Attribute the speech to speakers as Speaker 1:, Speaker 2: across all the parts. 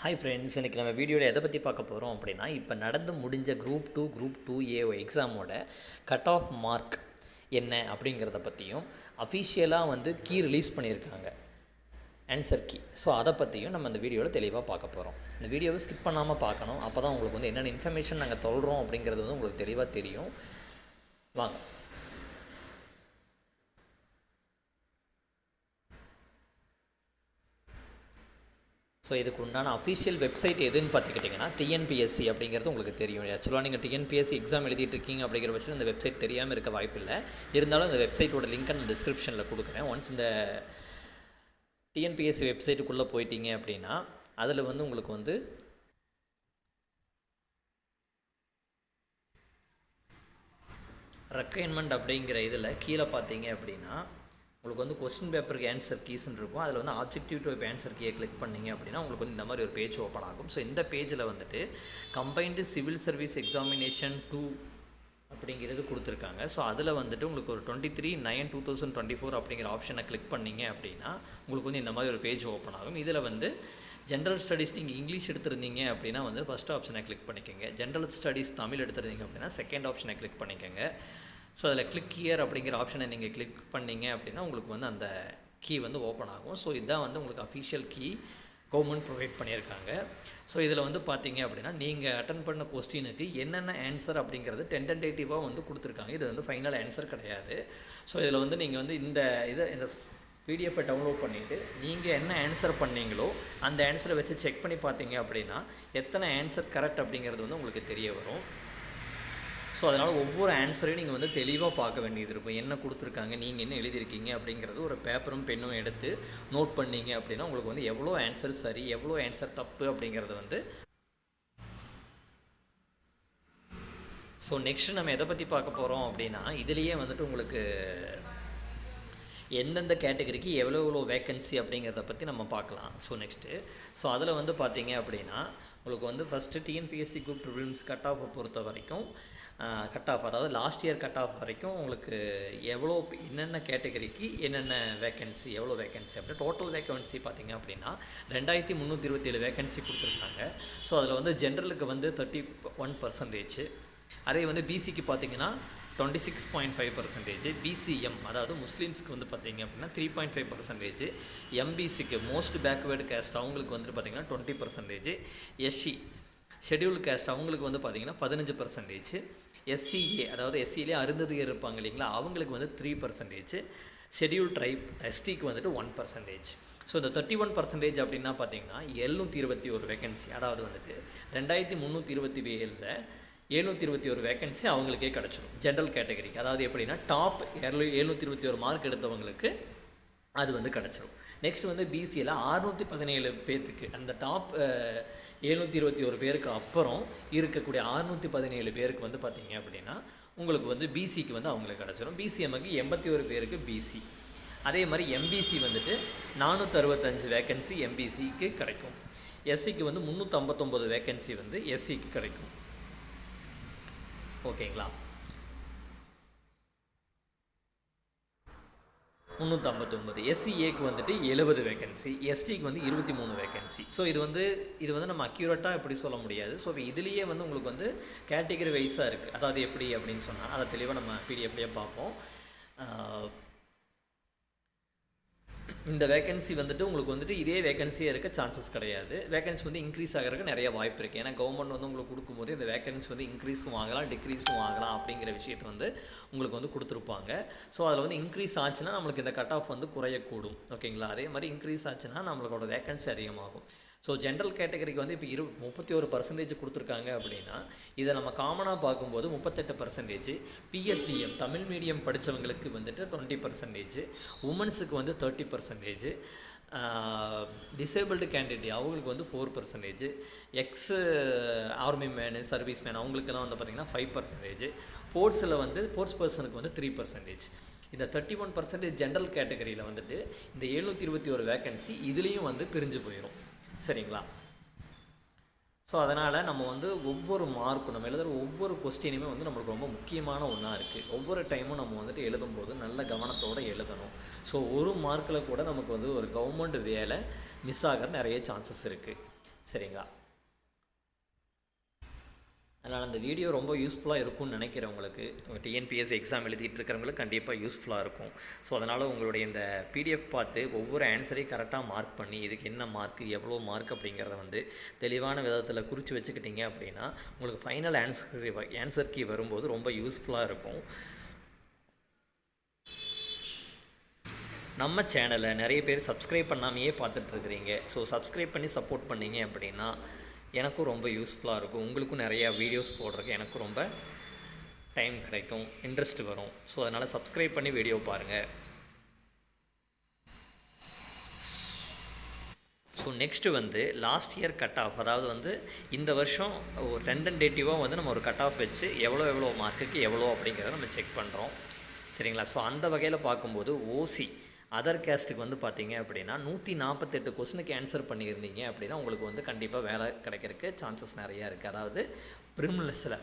Speaker 1: Hi friends, இன்றைக்கி நம்ம வீடியோவில் எதை பற்றி பார்க்க போகிறோம் அப்படின்னா, இப்போ நடந்து முடிஞ்ச குரூப் 2 எக்ஸாமோட கட் ஆஃப் மார்க் என்ன அப்படிங்கிறத பற்றியும், அஃபிஷியலாக வந்து கீ ரிலீஸ் பண்ணியிருக்காங்க, ஆன்சர் கீ. ஸோ அதை பற்றியும் நம்ம இந்த வீடியோவில் தெளிவாக பார்க்க போகிறோம். இந்த வீடியோவை ஸ்கிப் பண்ணாமல் பார்க்கணும். அப்போ தான் உங்களுக்கு வந்து என்னென்ன இன்ஃபர்மேஷன் நாங்கள் சொல்கிறோம் அப்படிங்கிறது வந்து உங்களுக்கு தெளிவாக தெரியும். வாங்க. ஸோ இதுக்கு உண்டான அஃபிஷியல் வெப்சைட் எதுன்னு பார்த்துக்கிட்டிங்கன்னா டிஎன்பிஎஸ்சி அப்படிங்கிறது உங்களுக்கு தெரியும். ஆக்சுவலாக நீங்கள் டிஎன்பிஎஸ்சி எக்ஸாம் எழுதிட்டு இருக்கீங்க அப்படிங்கிற பட்சத்தில் இந்த வெப்சைட் தெரியாமல் இருக்க வாய்ப்பில்லை. இருந்தாலும் இந்த வெப்சைட்டோட லிங்க்கை நான் டிஸ்கிரிப்ஷனில் கொடுக்குறேன். ஒன்ஸ் இந்த டிஎன்பிஎஸ்சி வெப்சைட்டுக்குள்ளே போயிட்டீங்க அப்படின்னா அதில் வந்து உங்களுக்கு வந்து ரெக்குயர்மெண்ட் அப்படிங்கிற இதில் கீழே பார்த்தீங்க அப்படின்னா உங்களுக்கு வந்து கொஸ்டின் பேப்பருக்கு ஆன்சர் கீஸ்ன்னு இருக்கும். அதில் வந்து ஆப்ஜெக்டிவ் டைப் ஆன்சர் கீயை கிளிக் பண்ணிங்க அப்படின்னா உங்களுக்கு வந்து இந்த மாதிரி ஒரு பேஜ் ஓப்பன் ஆகும். ஸோ இந்த பேஜில் வந்துட்டு கம்பைன்டு சிவில் சர்வீஸ் எக்ஸாமினேஷன் 2 அப்படிங்கிறது கொடுத்துருக்காங்க. ஸோ அதில் வந்துட்டு உங்களுக்கு ஒரு 23/9/2024 அப்படிங்கிற ஆப்ஷனை கிளிக் பண்ணிங்க அப்படின்னா உங்களுக்கு வந்து இந்த மாதிரி ஒரு பேஜ் ஓப்பன் ஆகும். இதில் வந்து ஜென்ரல் ஸ்டடீஸ் நீங்கள் இங்கிலீஷ் எடுத்துருந்தீங்க அப்படின்னா வந்து ஃபஸ்ட் ஆப்ஷனை கிளிக் பண்ணிக்கோங்க. ஜென்ரல் ஸ்டடீஸ் தமிழ் எடுத்துருந்தீங்க அப்படின்னா செகண்ட் ஆப்ஷனை கிளிக் பண்ணிக்கோங்க. ஸோ அதில் கிளிக் ஹியர் அப்படிங்கிற ஆப்ஷனை நீங்கள் கிளிக் பண்ணிங்க அப்படின்னா உங்களுக்கு வந்து அந்த கீ வந்து ஓப்பன் ஆகும். ஸோ இதுதான் வந்து உங்களுக்கு அஃபிஷியல் கீ கவர்மெண்ட் ப்ரொவைட் பண்ணியிருக்காங்க. ஸோ இதில் வந்து பார்த்தீங்க அப்படின்னா நீங்கள் அட்டன் பண்ண கொஸ்டினுக்கு என்னென்ன ஆன்சர் அப்படிங்கிறது டென்டேட்டிவாக வந்து கொடுத்துருக்காங்க. இது வந்து ஃபைனல் ஆன்சர் கிடையாது. ஸோ இதில் வந்து நீங்கள் வந்து இந்த பிடிஎஃப்பை டவுன்லோட் பண்ணிவிட்டு நீங்கள் என்ன ஆன்சர் பண்ணீங்களோ அந்த ஆன்சரை வச்சு செக் பண்ணி பார்த்தீங்க அப்படின்னா எத்தனை ஆன்சர் கரெக்ட் அப்படிங்கிறது வந்து உங்களுக்கு தெரிய வரும். ஸோ அதனால் ஒவ்வொரு ஆன்சரையும் நீங்கள் வந்து தெளிவாக பார்க்க வேண்டியது இருக்கும். என்ன கொடுத்துருக்காங்க, நீங்கள் என்ன எழுதியிருக்கீங்க அப்படிங்கிறது ஒரு பேப்பரும் பெண்ணும் எடுத்து நோட் பண்ணிங்க அப்படின்னா உங்களுக்கு வந்து எவ்வளோ ஆன்சர் சரி, எவ்வளோ ஆன்சர் தப்பு அப்படிங்கிறது வந்து. ஸோ நெக்ஸ்ட்டு நம்ம எதை பற்றி பார்க்க போகிறோம் அப்படின்னா, இதுலேயே வந்துட்டு உங்களுக்கு எந்தெந்த கேட்டகரிக்கு எவ்வளோ வேக்கன்சி அப்படிங்கிறத பற்றி நம்ம பார்க்கலாம். ஸோ அதில் வந்து பார்த்தீங்க அப்படின்னா உங்களுக்கு வந்து first TNPSC group prelims cut ஆஃபை பொறுத்த வரைக்கும் அதாவது லாஸ்ட் இயர் கட் ஆஃப் வரைக்கும் உங்களுக்கு எவ்வளோ என்னென்ன கேட்டகரிக்கு என்னென்ன வேக்கன்சி எவ்வளோ வேக்கன்சி அப்படி டோட்டல் வேக்கன்சி பார்த்திங்க அப்படின்னா 2327 வேக்கன்சி கொடுத்துருக்காங்க. ஸோ அதில் வந்து ஜென்ரலுக்கு வந்து 31%, அதே வந்து பிசிக்கு பார்த்திங்கன்னா 26.5%, பிசிஎம் அதாவது முஸ்லீம்ஸ்க்கு வந்து பார்த்திங்க அப்படின்னா 3.5%, எம்பிசிக்கு மோஸ்ட் பேக்வேர்டு கேஸ்ட் அவங்களுக்கு வந்து பார்த்திங்கன்னா 20%, எஸ்சி ஷெட்யூல் கேஸ்ட் அவங்களுக்கு வந்து பார்த்திங்கன்னா 15%, எஸ்சிஏ அதாவது எஸ்சியிலே அருந்ததியர் இருப்பாங்க இல்லைங்களா அவங்களுக்கு வந்து 3%, ஷெட்யூல் ட்ரைப் எஸ்டிக்கு வந்துட்டு 1%. ஸோ இந்த 31% அப்படின்னா பார்த்திங்கன்னா 721 வேக்கன்சி, அதாவது வந்துட்டு 2327 721 வேக்கன்சி அவங்களுக்கே கிடச்சிடும் ஜென்ரல் கேட்டகரிக்கு. அதாவது எப்படின்னா டாப் 721 மார்க் எடுத்தவங்களுக்கு அது வந்து கிடச்சிடும். நெக்ஸ்ட் வந்து பிசியில் 617 பேர்த்துக்கு அந்த டாப் 721 பேருக்கு அப்புறம் இருக்கக்கூடிய 617 பேருக்கு வந்து பார்த்திங்க அப்படின்னா உங்களுக்கு வந்து பிசிக்கு வந்து அவங்களுக்கு கிடச்சிடும். பிசிஎம்முக்கு 81 பேருக்கு பிசி. அதே மாதிரி எம்பிசி வந்துட்டு 465 வேக்கன்சி எம்பிசிக்கு கிடைக்கும். எஸ்சிக்கு வந்து 359 வேக்கன்சி வந்து எஸ்சிக்கு கிடைக்கும். ஓகேங்களா, 359. எஸ்சிஏக்கு வந்துட்டு 70 வேக்கன்சி, எஸ்டிக்கு வந்து 23 வேக்கன்சி. ஸோ இது வந்து நம்ம அக்யூரேட்டாக எப்படி சொல்ல முடியாது. ஸோ இதுலேயே வந்து உங்களுக்கு வந்து கேட்டகரி வைஸாக இருக்குது. அதாவது எப்படி அப்படின்னு சொன்னால் அதை தெளிவாக நம்ம பிடிஎஃப்லேயே பார்ப்போம். இந்த வேகன்சி வந்துட்டு உங்களுக்கு வந்துட்டு இதே வேகன்சியாக இருக்க சான்சஸ் கிடையாது. வேகன்சி வந்து இன்க்ரீஸ் ஆகிறதுக்கு நிறைய வாய்ப்பு இருக்குது. ஏன்னா கவர்மெண்ட் வந்து உங்களுக்கு கொடுக்கும்போது இந்த வேகன்சி வந்து இன்க்ரீஸும் ஆகலாம் டிக்ரீஸும் ஆகலாம் அப்படிங்கிற விஷயத்தை வந்து உங்களுக்கு வந்து கொடுத்துருப்பாங்க. ஸோ அதில் வந்து இன்க்ரீஸ் ஆச்சுன்னா நம்மளுக்கு இந்த கட் ஆஃப் வந்து குறையக்கூடும். ஓகேங்களா, அதே மாதிரி இன்க்ரீஸ் ஆச்சுன்னா நம்மளோட வேகன்சி அதிகமாகும். ஸோ ஜென்ரல் கேட்டகரிக்கு வந்து இப்போ 31% கொடுத்துருக்காங்க அப்படின்னா இதை நம்ம காமனாக பார்க்கும்போது 38%, பிஎஸ்டிஎம் தமிழ் மீடியம் படித்தவங்களுக்கு வந்துட்டு 20%, உமன்ஸுக்கு வந்து 30%, டிசேபிள்டு கேண்டிடேட் அவங்களுக்கு வந்து 4%, X army menu service man அவங்களுக்கெல்லாம் வந்து பார்த்திங்கன்னா 5%, ஸ்போர்ட்ஸ் பர்சனுக்கு வந்து 3%. இந்த 31% ஜென்ரல் கேட்டகரியில் வந்துட்டு இந்த 721 வேக்கன்சி இதுலேயும் வந்து பிரிஞ்சு போயிடும். சரிங்களா, ஸோ அதனால் நம்ம வந்து ஒவ்வொரு மார்க்கும் நம்ம எழுதுகிற ஒவ்வொரு கொஸ்டினுமே வந்து நம்மளுக்கு ரொம்ப முக்கியமான ஒன்றா இருக்குது. ஒவ்வொரு டைமும் நம்ம வந்துட்டு எழுதும்போது நல்ல கவனத்தோடு எழுதணும். ஸோ ஒரு மார்க்கில் கூட நமக்கு வந்து ஒரு கவர்மெண்ட் வேலை மிஸ் ஆகிற நிறைய சான்சஸ் இருக்குது. சரிங்களா? அதனால் அந்த வீடியோ ரொம்ப யூஸ்ஃபுல்லாக இருக்கும்னு நினைக்கிறவங்களுக்கு, டிஎன்பிஎஸ்சி எக்ஸாம் எழுதிட்டு இருக்கிறவங்களுக்கு கண்டிப்பாக யூஸ்ஃபுல்லாக இருக்கும். ஸோ அதனால் உங்களுடைய இந்த பிடிஎஃப் பார்த்து ஒவ்வொரு ஆன்சரையும் கரெக்டாக மார்க் பண்ணி இதுக்கு என்ன மார்க், எவ்வளோ மார்க் அப்படிங்கிறத வந்து தெளிவான விதத்தில் குறித்து வச்சுக்கிட்டீங்க அப்படின்னா உங்களுக்கு ஃபைனல் ஆன்சர் கீ வரும்போது ரொம்ப யூஸ்ஃபுல்லாக இருக்கும். நம்ம சேனலை நிறைய பேர் சப்ஸ்கிரைப் பண்ணாமையே பார்த்துட்ருக்குறீங்க. ஸோ சப்ஸ்கிரைப் பண்ணி சப்போர்ட் பண்ணிங்க அப்படின்னா எனக்கும் ரொம்ப யூஸ்ஃபுல்லாக இருக்கும். உங்களுக்கும் நிறையா வீடியோஸ் போடுறதுக்கு எனக்கும் ரொம்ப டைம் கிடைக்கும், இன்ட்ரெஸ்ட் வரும். ஸோ அதனால் சப்ஸ்கிரைப் பண்ணி வீடியோ பாருங்கள். ஸோ நெக்ஸ்ட்டு வந்து லாஸ்ட் இயர் கட் ஆஃப், அதாவது வந்து இந்த வருஷம் ஒரு டென்டேட்டிவாக வந்து நம்ம ஒரு கட் ஆஃப் வச்சு எவ்வளோ மார்க்குக்கு எவ்வளோ அப்படிங்கிறத நம்ம செக் பண்ணுறோம். சரிங்களா? ஸோ அந்த வகையில் பார்க்கும்போது ஓசி அதர் கேஸ்ட்டுக்கு வந்து பார்த்தீங்க அப்படின்னா 148 கொஸ்டினுக்கு ஆன்சர் பண்ணியிருந்தீங்க அப்படின்னா உங்களுக்கு வந்து கண்டிப்பாக வேலை கிடைக்கிறதுக்கு சான்சஸ் நிறையா இருக்குது. அதாவது ப்ரிலிம்ஸில்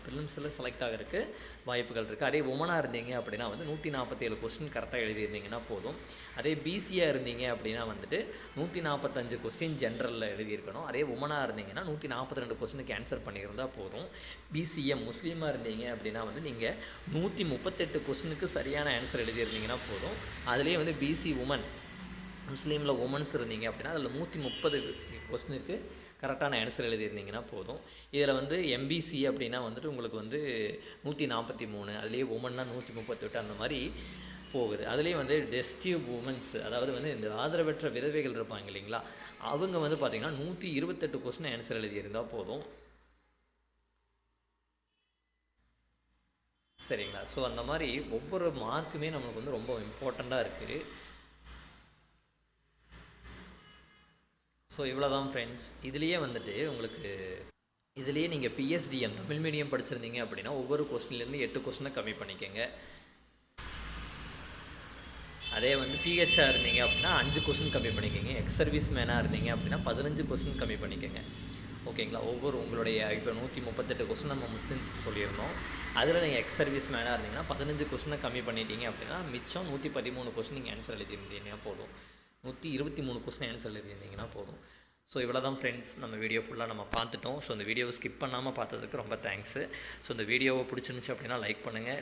Speaker 1: ப்ரிலிம்ஸில் செலக்ட் ஆகிறதுக்கு வாய்ப்புகள் இருக்குது. அதே உமனாக இருந்தீங்க அப்படின்னா வந்து 147 கொஸ்டின் கரெக்டாக எழுதியிருந்தீங்கன்னா போதும். அதே பிசியாக இருந்தீங்க அப்படின்னா வந்துட்டு 145 கொஸ்டின் ஜென்ரலில் எழுதியிருக்கணும். அதே உமனாக இருந்தீங்கன்னா 142 கொஸ்டினுக்கு ஆன்சர் பண்ணியிருந்தால் போதும். பிசிஏ முஸ்லீமாக இருந்தீங்க அப்படின்னா வந்து நீங்கள் 138 கொஸ்டினுக்கு சரியான ஆன்சர் எழுதியிருந்தீங்கன்னா போதும். அதுலேயே வந்து பிசி உமன், முஸ்லீமில் உமன்ஸ் இருந்தீங்க அப்படின்னா அதில் 130 கொஸ்டினுக்கு கரெக்டான ஆன்சர் எழுதியிருந்தீங்கன்னா போதும். இதில் வந்து எம்பிசி அப்படின்னா வந்துட்டு உங்களுக்கு வந்து 143, அதுலேயே உமன்னா 138 அந்த மாதிரி போகுது. அதுலேயே வந்து டெஸ்டிவ் உமன்ஸ், அதாவது வந்து இந்த ஆதரவற்ற விதவைகள் இருப்பாங்க இல்லைங்களா, அவங்க வந்து பார்த்திங்கன்னா 128 கொஸ்டின் ஆன்சர் எழுதியிருந்தால் போதும். சரிங்களா? ஸோ அந்த மாதிரி ஒவ்வொரு மார்க்குமே நம்மளுக்கு வந்து ரொம்ப இம்பார்ட்டண்ட்டாக இருக்குது. ஸோ இவ்வளோ தான் ஃப்ரெண்ட்ஸ். இதுலேயே வந்துட்டு உங்களுக்கு இதுலேயே நீங்கள் பிஎஸ்டிஎம் தமிழ் மீடியம் படிச்சிருந்தீங்க அப்படின்னா ஒவ்வொரு கொஸ்டின்லேருந்து 8 கொஸ்டினை கம்மி பண்ணிக்கோங்க. அதே வந்து பிஹெச்ஆர் இருந்தீங்க அப்படின்னா 5 கொஸ்டின் கம்மி பண்ணிக்கோங்க. எக்ஸ் சர்வீஸ் மேனாக இருந்தீங்க அப்படின்னா 15 கொஸ்டின் கம்மி பண்ணிக்கோங்க. ஓகேங்களா? ஒவ்வொரு உங்களுடைய இப்போ 138 கொஸ்டின் நம்ம முஸ்லிம்ஸ்க்கு சொல்லியிருந்தோம். அதில் நீங்கள் எக்ஸ் சர்வீஸ் மேனாக இருந்தீங்கன்னா 15 கொஸ்டினை கம்மி பண்ணிட்டீங்க அப்படின்னா மிச்சம் 113 கொஸ்டின் நீங்கள் ஆன்சர் எழுதியிருந்தீங்கன்னா போதும். 123 கொஸ்டின் ஆன்சர் எழுதியிருந்தீங்கன்னா போதும். ஸோ இவ்வளோ தான் ஃப்ரெண்ட்ஸ், நம்ம வீடியோ ஃபுல்லாக நம்ம பார்த்துட்டோம். ஸோ இந்த வீடியோவை ஸ்கிப் பண்ணாமல் பார்த்ததுக்கு ரொம்ப தேங்க்ஸு. ஸோ இந்த வீடியோவை பிடிச்சிருந்துச்சு அப்படின்னா லைக் பண்ணுங்கள்.